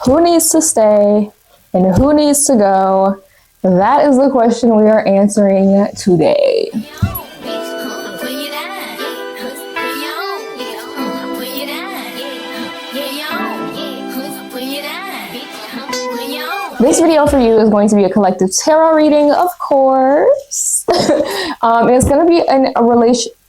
Who needs to stay and who needs to go? That is the question we are answering today. This video for you is going to be a collective tarot reading, of course. It's going to be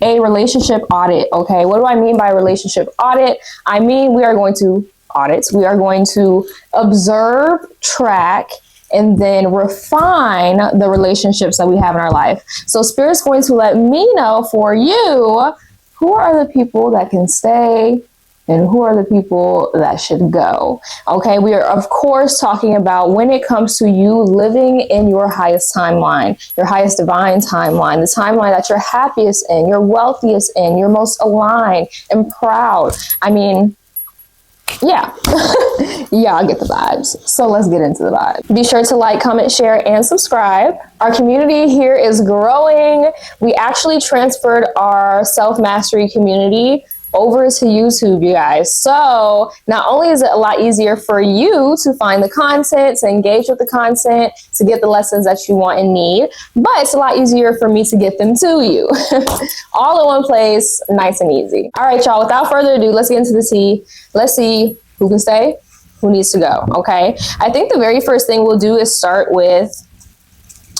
a relationship audit, okay? What do I mean by relationship audit? I mean we are going to audit. We are going to observe, track, and then refine the relationships that we have in our life. So Spirit's going to let me know for you, who are the people that can stay and who are the people that should go. Okay, we are of course talking about when it comes to you living in your highest timeline, your highest divine timeline, the timeline that you're happiest in, you're wealthiest in, you're most aligned and proud. I mean, yeah, yeah, I get the vibes. So let's get into the vibe. Be sure to like, comment, share, and subscribe. Our community here is growing. We actually transferred our self-mastery community over to YouTube, you guys. So not only is it a lot easier for you to find the content, to engage with the content, to get the lessons that you want and need, but it's a lot easier for me to get them to you. All in one place, nice and easy. All right, y'all, without further ado, let's get into the tea. Let's see who can stay, who needs to go, okay? I think the very first thing we'll do is start with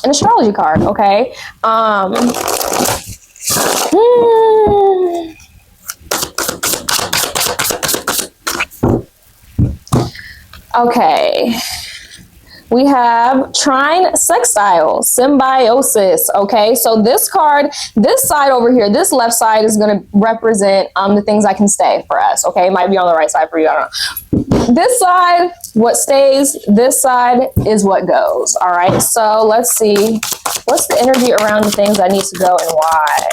an astrology card, okay? Okay, we have trine sextile symbiosis. Okay, so this card, this side over here, this left side is going to represent the things that can stay for us. Okay, it might be on the right side for you, I don't know. This side, what stays, this side is what goes. All right, so let's see what's the energy around the things that need to go and why.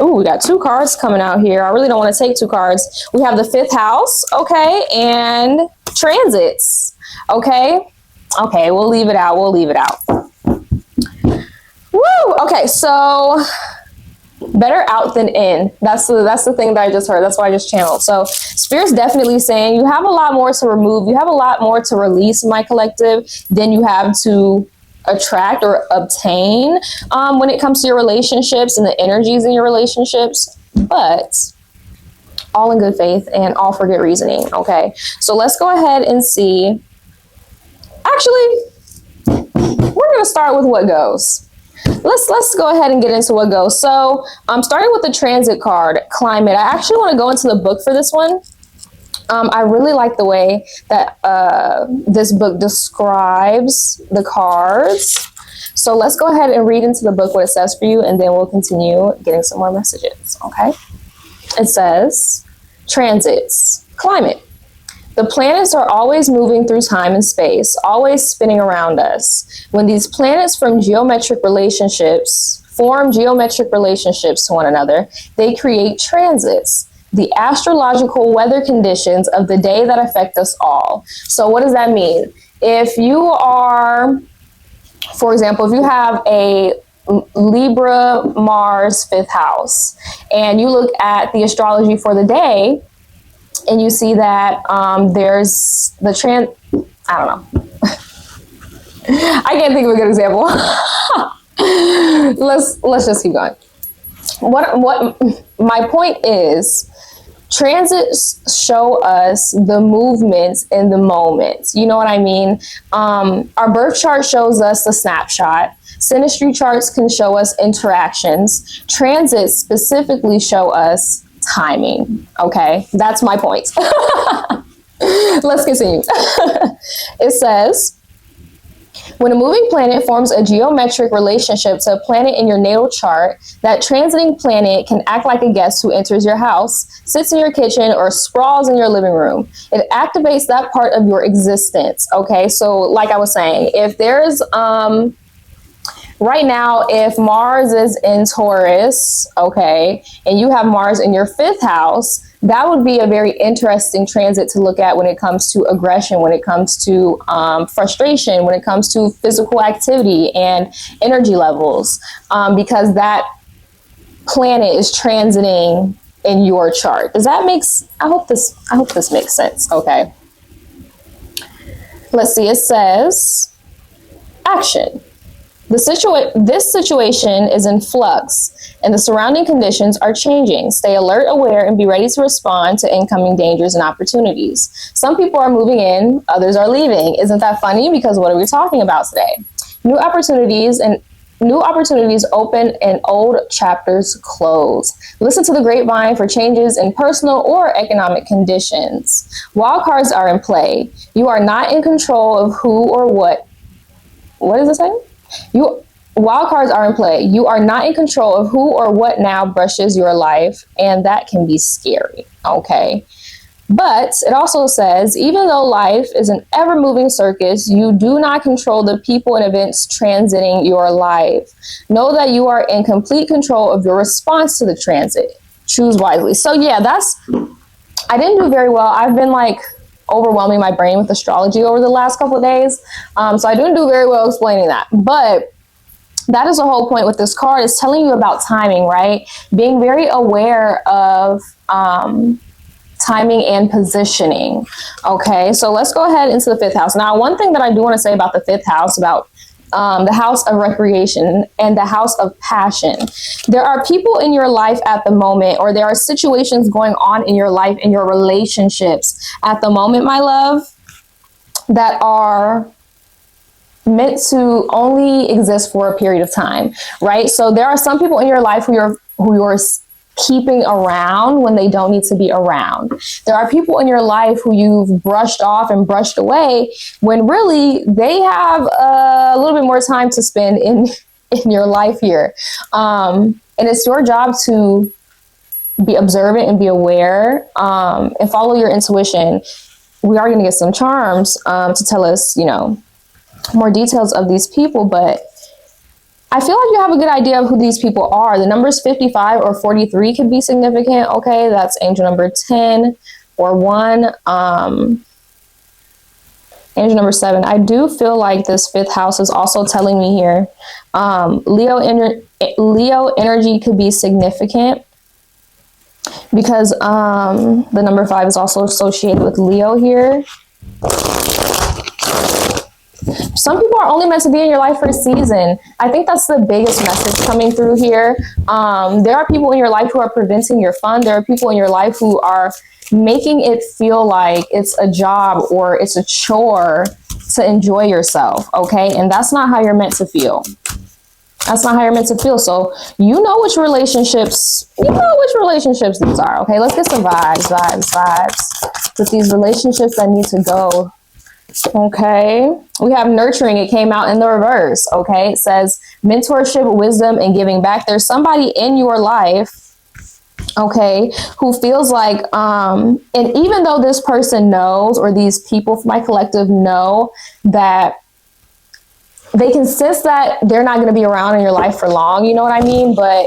Ooh, we got two cards coming out here. I really don't want to take two cards. We have the 5th house, okay, and transits, okay? Okay, we'll leave it out. We'll leave it out. Woo! Okay, so better out than in. That's the thing that I just heard. That's what I just channeled. So Spirit's definitely saying you have a lot more to remove. You have a lot more to release, my collective, than you have to attract or obtain when it comes to your relationships and the energies in your relationships, but all in good faith and all for good reasoning. Okay, so let's go ahead and see. Actually, we're gonna start with what goes. Let's go ahead and get into what goes. So I'm starting with the transit card, climate. I actually want to go into the book for this one. I really like the way that this book describes the cards. So let's go ahead and read into the book what it says for you, and then we'll continue getting some more messages, okay? It says, transits, climate. The planets are always moving through time and space, always spinning around us. When these planets form geometric relationships to one another, they create transits, the astrological weather conditions of the day that affect us all. So what does that mean? If you are, for example, if you have a Libra Mars 5th house and you look at the astrology for the day and you see that there's the I don't know. I can't think of a good example. Let's just keep going. What my point is, transits show us the movements in the moments. You know what I mean? Our birth chart shows us the snapshot. Synastry charts can show us interactions. Transits specifically show us timing. Okay, that's my point. Let's continue. It says, when a moving planet forms a geometric relationship to a planet in your natal chart, that transiting planet can act like a guest who enters your house, sits in your kitchen, or sprawls in your living room. It activates that part of your existence. Okay, so like I was saying, if there's right now, if Mars is in Taurus, okay, and you have Mars in your 5th house, that would be a very interesting transit to look at when it comes to aggression, when it comes to frustration, when it comes to physical activity and energy levels, because that planet is transiting in your chart. Does that make? I hope this makes sense. Okay. Let's see, it says action. This situation is in flux and the surrounding conditions are changing. Stay alert, aware, and be ready to respond to incoming dangers and opportunities. Some people are moving in, others are leaving. Isn't that funny? Because what are we talking about today? New opportunities open and old chapters close. Listen to the grapevine for changes in personal or economic conditions. Wild cards are in play. You are not in control of who or what. What is it saying? Wild cards are in play. You are not in control of who or what now brushes your life, and that can be scary. Okay. But it also says, even though life is an ever-moving circus, you do not control the people and events transiting your life. Know that you are in complete control of your response to the transit. Choose wisely. So yeah, I didn't do very well. I've been overwhelming my brain with astrology over the last couple of days. So I didn't do very well explaining that. But that is the whole point with this card, is telling you about timing, right? Being very aware of timing and positioning. Okay, so let's go ahead into the 5th house. Now, one thing that I do want to say about the 5th house, about the house of recreation and the house of passion. There are people in your life at the moment, or there are situations going on in your life, in your relationships at the moment, my love, that are meant to only exist for a period of time, right? So there are some people in your life who you're keeping around when they don't need to be around. There are people in your life who you've brushed off and brushed away when really they have a little bit more time to spend in your life here. And it's your job to be observant and be aware, and follow your intuition. We are going to get some charms to tell us, more details of these people, but I feel like you have a good idea of who these people are. The numbers 55 or 43 could be significant. Okay, that's angel number 10 or 1. Angel number 7. I do feel like this 5th house is also telling me here, Leo energy could be significant, because the number 5 is also associated with Leo here. Some people are only meant to be in your life for a season. I think that's the biggest message coming through here. There are people in your life who are preventing your fun. There are people in your life who are making it feel like it's a job or it's a chore to enjoy yourself, okay? And that's not how you're meant to feel. That's not how you're meant to feel. So you know which relationships these are, okay? Let's get some vibes with these relationships that need to go. Okay, we have nurturing. It came out in the reverse. Okay, it says mentorship, wisdom, and giving back. There's somebody in your life, okay, who feels like, and even though this person knows, or these people from my collective know, that they can sense that they're not going to be around in your life for long, you know what I mean? But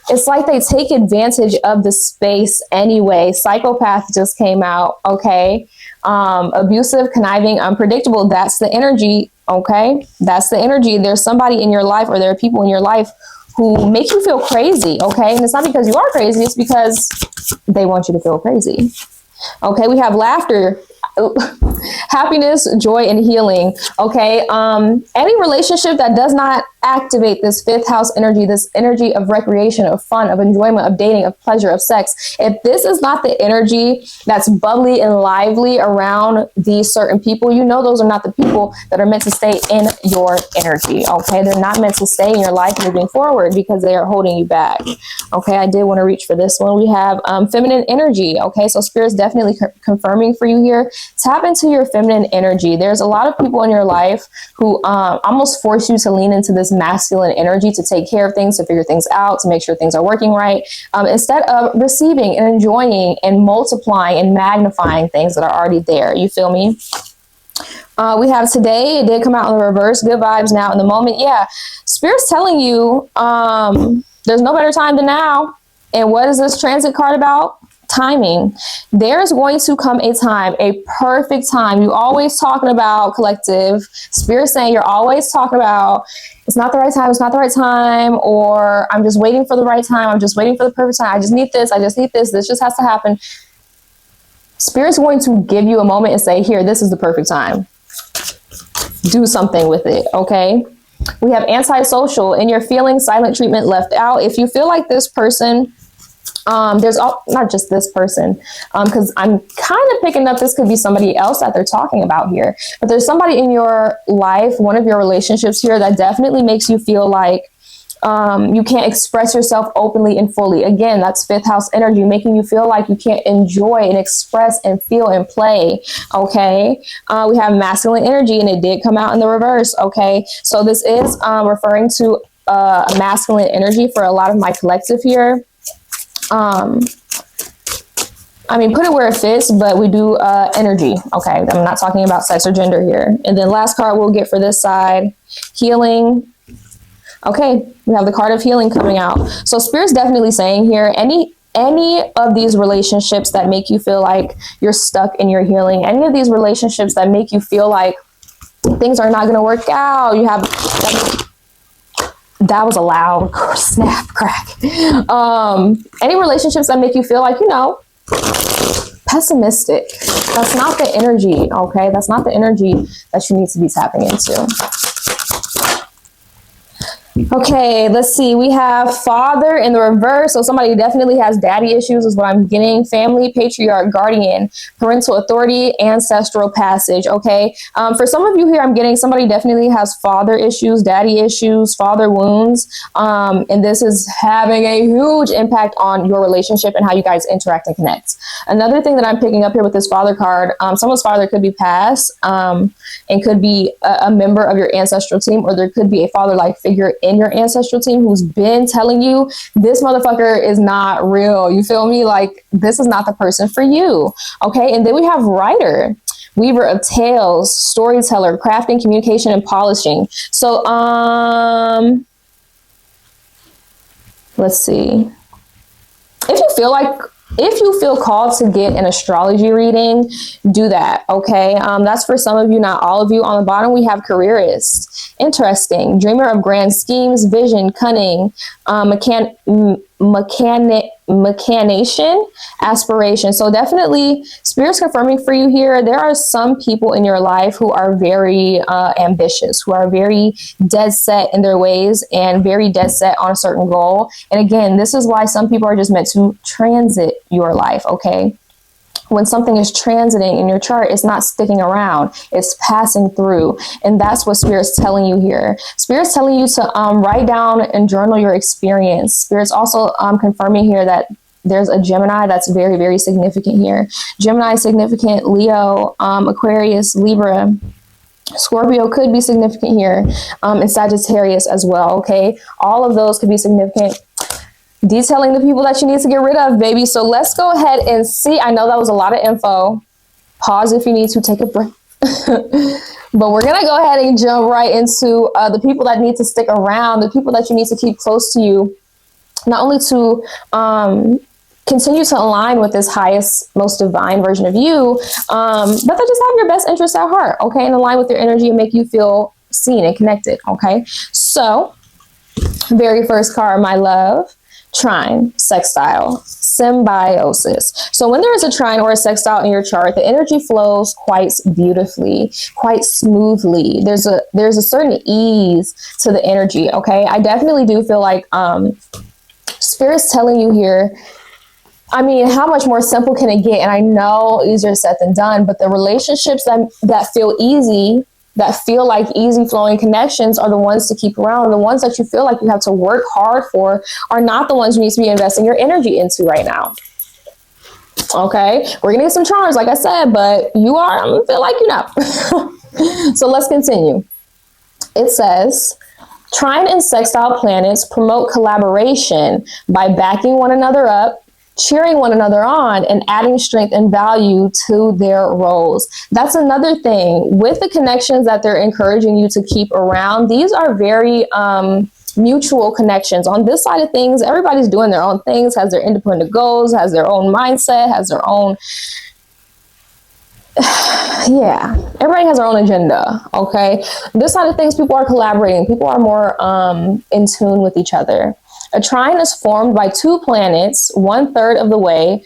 it's like they take advantage of the space anyway. Psychopath just came out, okay? Abusive, conniving, unpredictable. That's the energy, okay? That's the energy. There's somebody in your life, or there are people in your life who make you feel crazy, okay? And it's not because you are crazy, it's because they want you to feel crazy. Okay, we have laughter, happiness, joy, and healing. Okay, any relationship that does not activate this 5th house energy, this energy of recreation, of fun, of enjoyment, of dating, of pleasure, of sex, if this is not the energy that's bubbly and lively around these certain people, you know those are not the people that are meant to stay in your energy. Okay, they're not meant to stay in your life moving forward, because they are holding you back. Okay, I did want to reach for this one. We have feminine energy. Okay, so Spirit's definitely confirming for you here. Tap into your feminine energy. There's a lot of people in your life who almost force you to lean into this masculine energy, to take care of things, to figure things out, to make sure things are working right, instead of receiving and enjoying and multiplying and magnifying things that are already there. You feel me? We have today. It did come out in the reverse. Good vibes now in the moment. Yeah. Spirit's telling you there's no better time than now. And what is this transit card about? Timing. There's going to come a time, a perfect time. You always talking about, collective. Spirit saying you're always talking about it's not the right time, it's not the right time, or I'm just waiting for the right time, I'm just waiting for the perfect time, I just need this, this just has to happen. Spirit's going to give you a moment and say, here, this is the perfect time. do something with it, okay? We have antisocial. In your feelings, silent treatment left out. If you feel like this person, not just this person, because I'm kind of picking up this could be somebody else that they're talking about here, but there's somebody in your life, one of your relationships here, that definitely makes you feel like you can't express yourself openly and fully. Again, that's fifth house energy, making you feel like you can't enjoy and express and feel and play. Okay. We have masculine energy, and it did come out in the reverse. Okay. So this is referring to a masculine energy for a lot of my collective here. I mean, put it where it fits, but we do energy. Okay. I'm not talking about sex or gender here. And then last card we'll get for this side, healing. Okay, we have the card of healing coming out. So Spirit's definitely saying here, any of these relationships that make you feel like you're stuck in your healing, any of these relationships that make you feel like things are not going to work out, you have, that was a loud snap crack. Any relationships that make you feel like, pessimistic, that's not the energy, okay? That's not the energy that you need to be tapping into. Okay, let's see. We have father in the reverse. So somebody definitely has daddy issues is what I'm getting. Family, patriarch, guardian, parental authority, ancestral passage. Okay. For some of you here, I'm getting somebody definitely has father issues, daddy issues, father wounds. And this is having a huge impact on your relationship and how you guys interact and connect. Another thing that I'm picking up here with this father card, someone's father could be past and could be a member of your ancestral team, or there could be a father-like figure in your ancestral team who's been telling you this motherfucker is not real. You feel me? Like, this is not the person for you. Okay. And then we have writer, weaver of tales, storyteller, crafting, communication, and polishing. So, let's see. If you feel called to get an astrology reading, do that, okay? That's for some of you, not all of you. On the bottom, we have careerist, interesting, dreamer of grand schemes, vision, cunning, machination, aspiration. So definitely, Spirit's confirming for you here, there are some people in your life who are very ambitious, who are very dead set in their ways and very dead set on a certain goal. And again, this is why some people are just meant to transit your life, okay? When something is transiting in your chart, it's not sticking around, it's passing through. And that's what Spirit's telling you here. Spirit's telling you to write down and journal your experience. Spirit's also confirming here that there's a Gemini that's very, very significant here. Gemini is significant, Leo, Aquarius, Libra, Scorpio could be significant here, and Sagittarius as well, okay? All of those could be significant. Detailing the people that you need to get rid of, baby. So let's go ahead and see. I know that was a lot of info. Pause if you need to, take a breath. But we're going to go ahead and jump right into the people that need to stick around, the people that you need to keep close to you, not only to continue to align with this highest, most divine version of you, but that just have your best interests at heart, okay? And align with your energy and make you feel seen and connected, okay? So, very first card, my love. Trine, sextile, symbiosis. So when there is a trine or a sextile in your chart, the energy flows quite beautifully, quite smoothly. There's a certain ease to the energy, okay? I definitely do feel like Spirit's telling you here, I mean, how much more simple can it get? And I know easier said than done, but the relationships that feel easy, that feel like easy flowing connections are the ones to keep around. The ones that you feel like you have to work hard for are not the ones you need to be investing your energy into right now. Okay, we're gonna get some charms, like I said, but I'm gonna feel like So let's continue. It says, trine and sextile planets promote collaboration by backing one another up, cheering one another on, and adding strength and value to their roles. That's another thing with the connections that they're encouraging you to keep around. These are very mutual connections. On this side of things, everybody's doing their own things, has their independent goals, has their own mindset, has their own everybody has their own agenda, okay? This side of things, people are collaborating. People are more in tune with each other. A trine is formed by two planets 1/3 of the way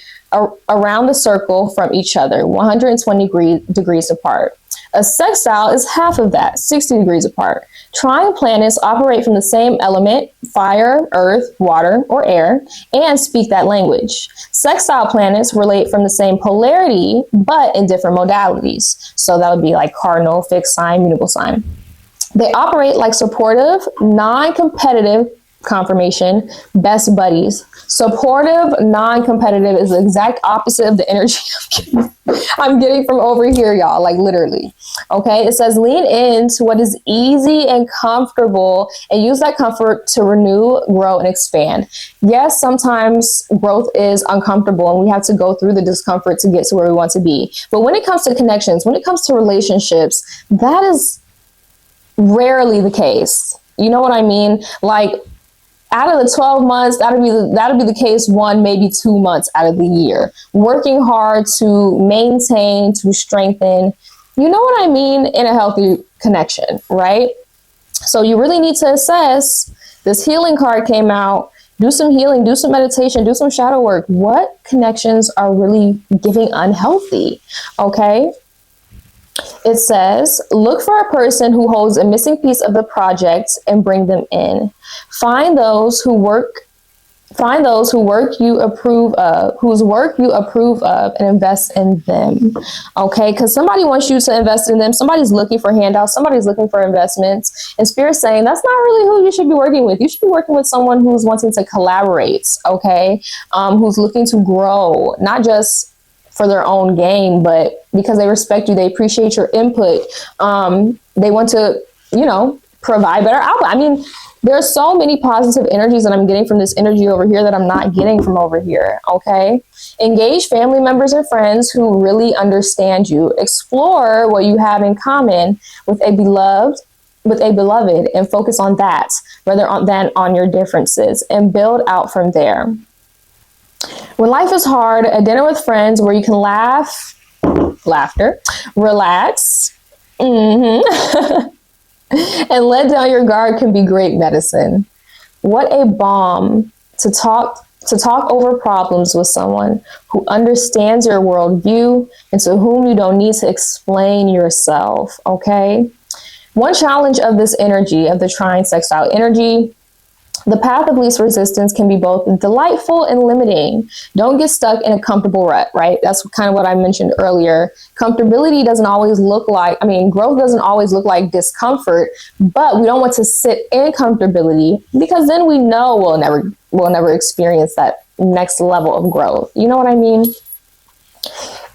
around the circle from each other, 120 degrees apart. A sextile is half of that, 60 degrees apart. Trine planets operate from the same element, fire, earth, water, or air, and speak that language. Sextile planets relate from the same polarity, but in different modalities. So that would be like cardinal, fixed sign, mutable sign. They operate like supportive, non-competitive, confirmation, best buddies. Supportive, non-competitive is the exact opposite of the energy I'm getting from over here, y'all, like literally. Okay, it says lean into what is easy and comfortable and use that comfort to renew, grow, and expand. Yes, sometimes growth is uncomfortable and we have to go through the discomfort to get to where we want to be. But when it comes to connections, when it comes to relationships, that is rarely the case. You know what I mean? Like, out of the 12 months, that'll be the case 1, maybe 2 months out of the year. Working hard to maintain, to strengthen, you know what I mean, in a healthy connection, right? So you really need to assess. This healing card came out. Do some healing, do some meditation, do some shadow work. What connections are really giving unhealthy? Okay. It says, look for a person who holds a missing piece of the project and bring them in. Find those whose work you approve of, and invest in them. Okay, because somebody wants you to invest in them. Somebody's looking for handouts. Somebody's looking for investments. And Spirit's saying that's not really who you should be working with. You should be working with someone who's wanting to collaborate. Okay, who's looking to grow, not just for their own gain, but because they respect you, they appreciate your input. They want to, provide better output. I mean, there are so many positive energies that I'm getting from this energy over here that I'm not getting from over here. Okay. Engage family members and friends who really understand you. Explore what you have in common with a beloved, and focus on that rather than on your differences, and build out from there. When life is hard, a dinner with friends where you can laughter, relax, and let down your guard can be great medicine. What a balm to talk over problems with someone who understands your worldview and to whom you don't need to explain yourself, okay? One challenge of this energy, of the trine sextile energy, the path of least resistance can be both delightful and limiting. Don't get stuck in a comfortable rut, right? That's kind of what I mentioned earlier. Comfortability doesn't always look like, growth doesn't always look like discomfort, but we don't want to sit in comfortability because then we know we'll never experience that next level of growth. You know what I mean?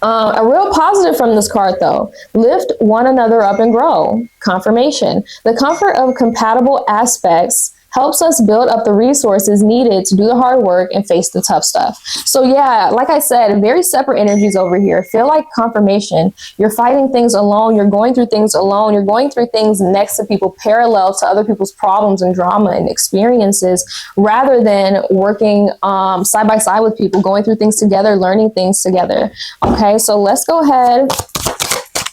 A real positive from this card, though, lift one another up and grow. Confirmation. The comfort of compatible aspects helps us build up the resources needed to do the hard work and face the tough stuff. So yeah, like I said, very separate energies over here. Feel like confirmation. You're fighting things alone. You're going through things alone. You're going through things next to people, parallel to other people's problems and drama and experiences, rather than working side by side with people, going through things together, learning things together. Okay, so let's go ahead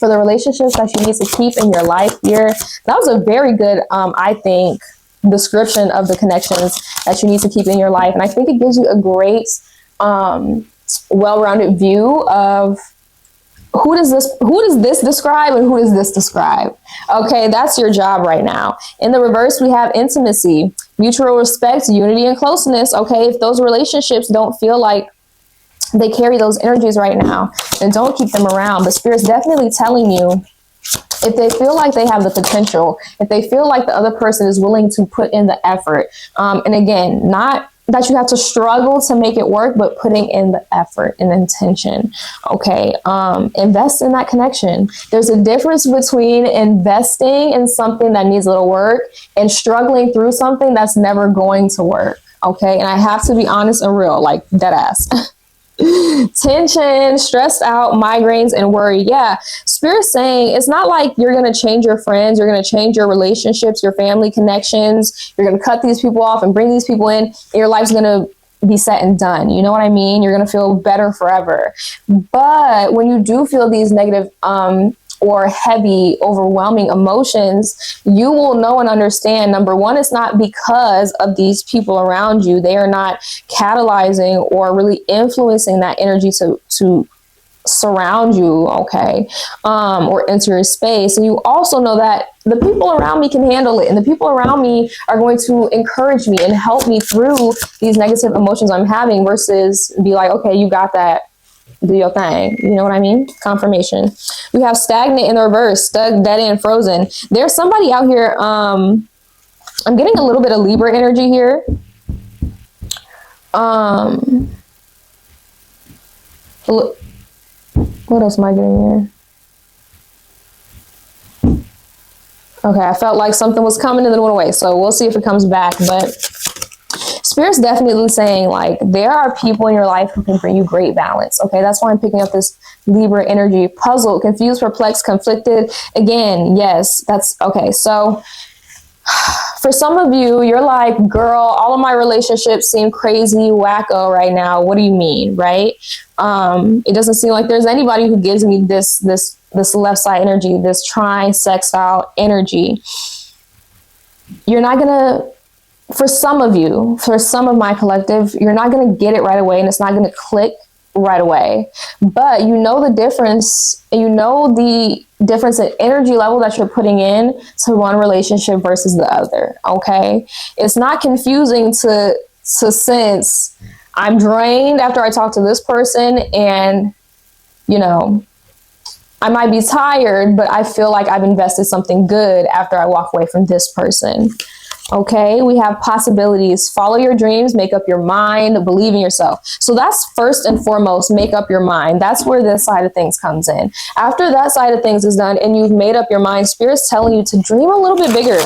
for the relationships that you need to keep in your life here. That was a very good, I think, description of the connections that you need to keep in your life. And I think it gives you a great, well-rounded view of who does this describe and who does this describe? Okay, that's your job right now. In the reverse, we have intimacy, mutual respect, unity, and closeness. Okay, if those relationships don't feel like they carry those energies right now, then don't keep them around. But Spirit's definitely telling you, if they feel like they have the potential, if they feel like the other person is willing to put in the effort, and again, not that you have to struggle to make it work, but putting in the effort and intention, okay? Invest in that connection. There's a difference between investing in something that needs a little work and struggling through something that's never going to work, okay? And I have to be honest and real, like dead ass. Tension, stressed out, migraines, and worry. Yeah, Spirit's saying it's not like you're going to change your friends, you're going to change your relationships, your family connections, you're going to cut these people off and bring these people in, and your life's going to be set and done. You know what I mean? You're going to feel better forever. But when you do feel these negative or heavy, overwhelming emotions, you will know and understand, number one, it's not because of these people around you. They are not catalyzing or really influencing that energy to surround you, okay, or enter your space. And you also know that the people around me can handle it, and the people around me are going to encourage me and help me through these negative emotions I'm having, versus be like, okay, you got that, do your thing. You know what I mean? Confirmation. We have stagnant in the reverse, stuck, dead end, frozen. There's somebody out here, I'm getting a little bit of Libra energy here. What else am I getting here? Okay, I felt like something was coming and then it went away. So we'll see if it comes back. But Spirit's definitely saying, like, there are people in your life who can bring you great balance. Okay, that's why I'm picking up this Libra energy. Puzzled, confused, perplexed, conflicted. Again, yes, that's okay. So for some of you, you're like, girl, all of my relationships seem crazy, wacko right now. What do you mean, right? It doesn't seem like there's anybody who gives me this left side energy, this trisextile energy. You're not gonna, for some of you, for some of my collective, you're not gonna get it right away, and it's not gonna click right away. But you know the difference, and you know the difference in energy level that you're putting in to one relationship versus the other. Okay, it's not confusing to sense I'm drained after I talk to this person, and you know, I might be tired, but I feel like I've invested something good after I walk away from this person. Okay, we have possibilities. Follow your dreams, make up your mind, believe in yourself. So that's first and foremost, make up your mind. That's where this side of things comes in. After that side of things is done and you've made up your mind, Spirit's telling you to dream a little bit bigger.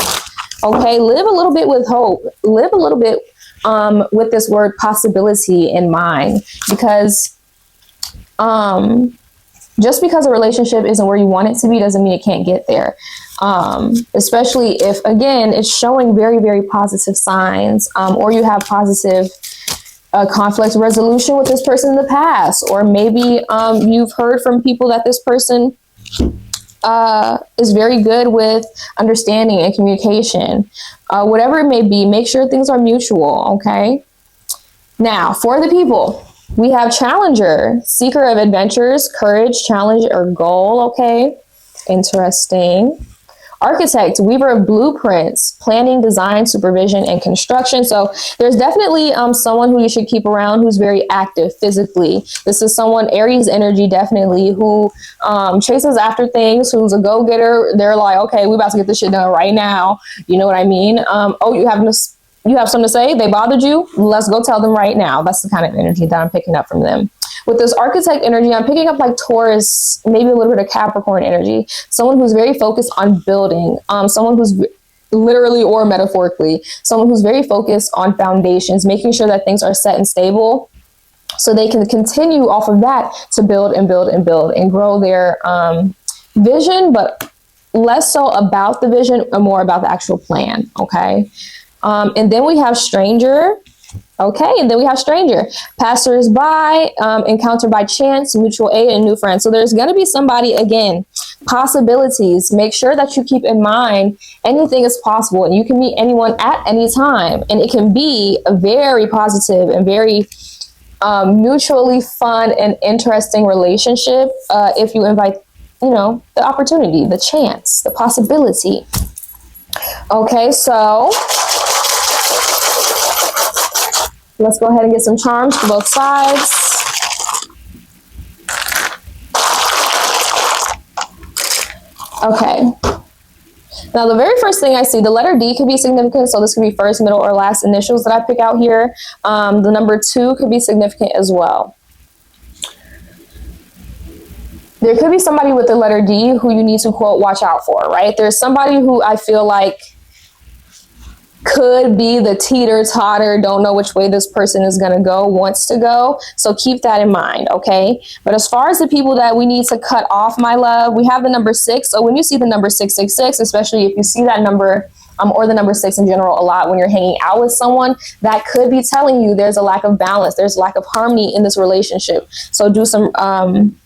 Okay, live a little bit with hope. Live a little bit with this word possibility in mind, because just because a relationship isn't where you want it to be doesn't mean it can't get there. Especially if, again, it's showing very, very positive signs, or you have positive conflict resolution with this person in the past, or maybe you've heard from people that this person is very good with understanding and communication. Whatever it may be, make sure things are mutual, okay? Now, for the people, we have challenger, seeker of adventures, courage, challenge, or goal, okay? Interesting. Architect, weaver of blueprints, planning, design, supervision, and construction. So there's definitely someone who you should keep around who's very active physically. This is someone, Aries energy, definitely, who chases after things, who's a go-getter. They're like, okay, we about to get this shit done right now. You know what I mean? Oh, you have something to say? They bothered you? Let's go tell them right now. That's the kind of energy that I'm picking up from them. With this architect energy, I'm picking up like Taurus, maybe a little bit of Capricorn energy. Someone who's very focused on building. Someone who's literally or metaphorically, someone who's very focused on foundations, making sure that things are set and stable so they can continue off of that to build and build and build and grow their vision, but less so about the vision and more about the actual plan, okay? And then we have stranger. Okay, and then we have stranger, passers-by, encounter by chance, mutual aid, and new friends. So there's going to be somebody, again, possibilities. Make sure that you keep in mind anything is possible, and you can meet anyone at any time. And it can be a very positive and very mutually fun and interesting relationship if you invite, you know, the opportunity, the chance, the possibility. Okay, so let's go ahead and get some charms for both sides. Okay. Now, the very first thing I see, the letter D could be significant. So this could be first, middle, or last initials that I pick out here. The number 2 could be significant as well. There could be somebody with the letter D who you need to, quote, watch out for, right? There's somebody who I feel like could be the teeter-totter, don't know which way this person is going to go, wants to go. So keep that in mind, okay? But as far as the people that we need to cut off, my love, we have the number 6. So when you see the number 666, especially if you see that number or the number 6 in general a lot when you're hanging out with someone, that could be telling you there's a lack of balance, there's a lack of harmony in this relationship. So do some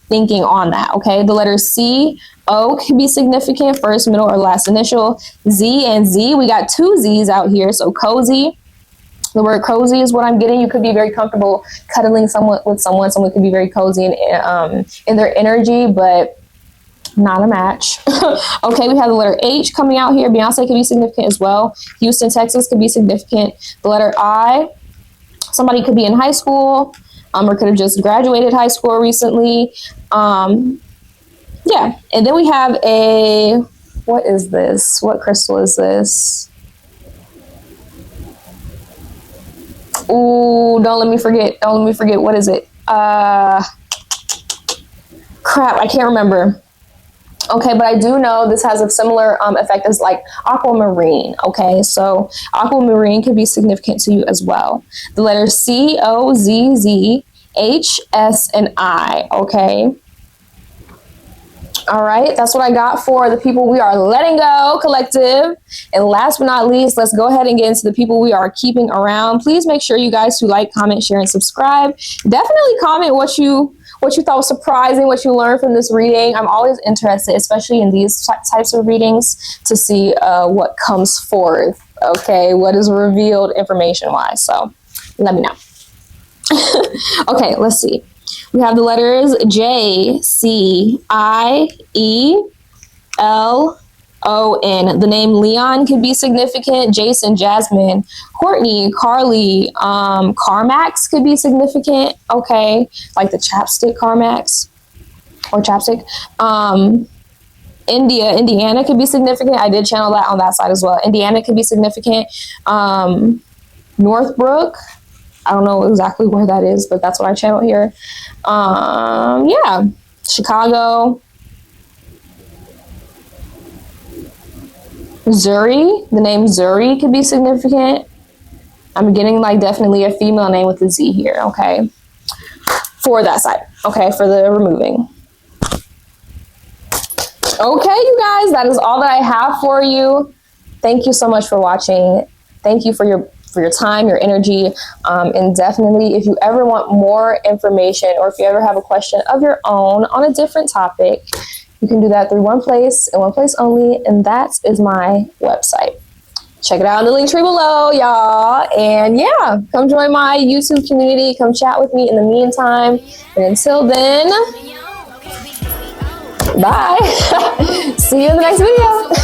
thinking on that, okay? The letter C, O can be significant, first, middle, or last initial. Z and Z, we got 2 Z's out here, so cozy. The word cozy is what I'm getting. You could be very comfortable cuddling with someone. Someone could be very cozy in their energy, but not a match. Okay, we have the letter H coming out here. Beyonce could be significant as well. Houston, Texas could be significant. The letter I, somebody could be in high school, or could have just graduated high school recently. Yeah, and then we have what is this? What crystal is this? Ooh, don't let me forget. What is it? Crap, I can't remember. Okay, but I do know this has a similar effect as like aquamarine. Okay, so aquamarine could be significant to you as well. The letters C, O, Z, Z, H, S, and I. Okay. All right, that's what I got for the people we are letting go, collective. And last but not least, let's go ahead and get into the people we are keeping around. Please make sure you guys to like, comment, share, and subscribe. Definitely comment what you thought was surprising, what you learned from this reading. I'm always interested, especially in these types of readings, to see what comes forth, okay, what is revealed information-wise. So let me know. Okay, let's see. We have the letters J, C, I, E, L, O, N. The name Leon could be significant. Jason, Jasmine, Courtney, Carly, Carmax could be significant. Okay, like the chapstick Carmax or chapstick. Indiana could be significant. I did channel that on that side as well. Indiana could be significant. Northbrook. I don't know exactly where that is, but that's what I channeled here. Yeah, Chicago. Zuri, the name Zuri could be significant. I'm getting like definitely a female name with a Z here, okay? For that side, okay, for the removing. Okay, you guys, that is all that I have for you. Thank you so much for watching. Thank you for your time, your energy, and definitely if you ever want more information or if you ever have a question of your own on a different topic, you can do that through one place and one place only, and that is my website. Check it out in the link tree below, y'all. And yeah, come join my YouTube community. Come chat with me in the meantime. And until then, bye. See you in the next video.